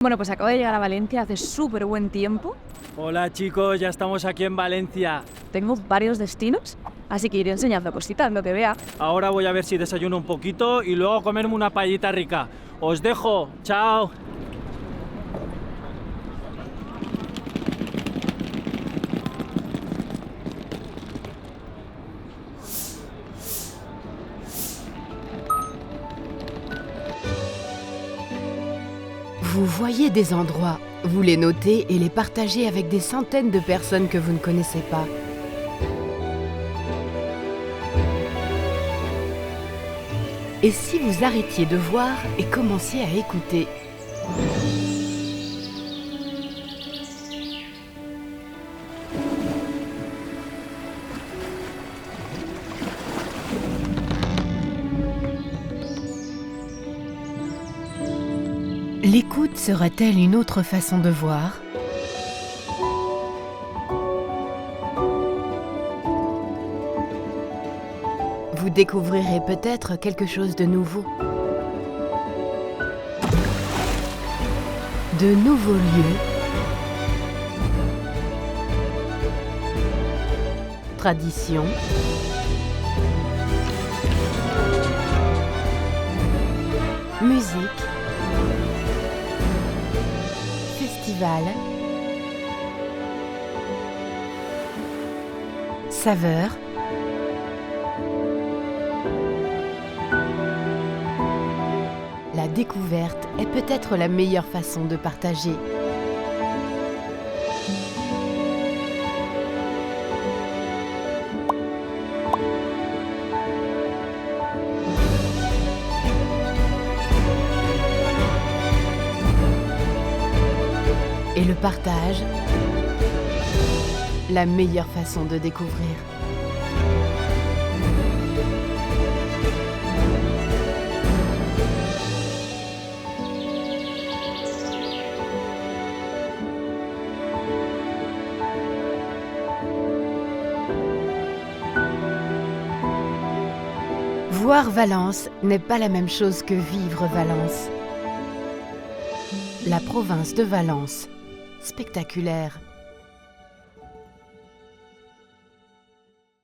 Bueno, pues acabo de llegar a Valencia, hace súper buen tiempo. Hola chicos, ya estamos aquí en Valencia. Tengo varios destinos, así que iré enseñando cositas, lo que vea. Ahora voy a ver si desayuno un poquito y luego comerme una paellita rica. Os dejo, chao. Vous voyez des endroits, vous les notez et les partagez avec des centaines de personnes que vous ne connaissez pas. Et si vous arrêtiez de voir et commenciez à écouter? L'écoute serait-elle une autre façon de voir? Vous découvrirez peut-être quelque chose de nouveau. De nouveaux lieux. Traditions. Musique. Festival. Saveurs. La découverte est peut-être la meilleure façon de partager. Et le partage, la meilleure façon de découvrir. Voir Valence n'est pas la même chose que vivre Valence. La province de Valence, spectaculaire,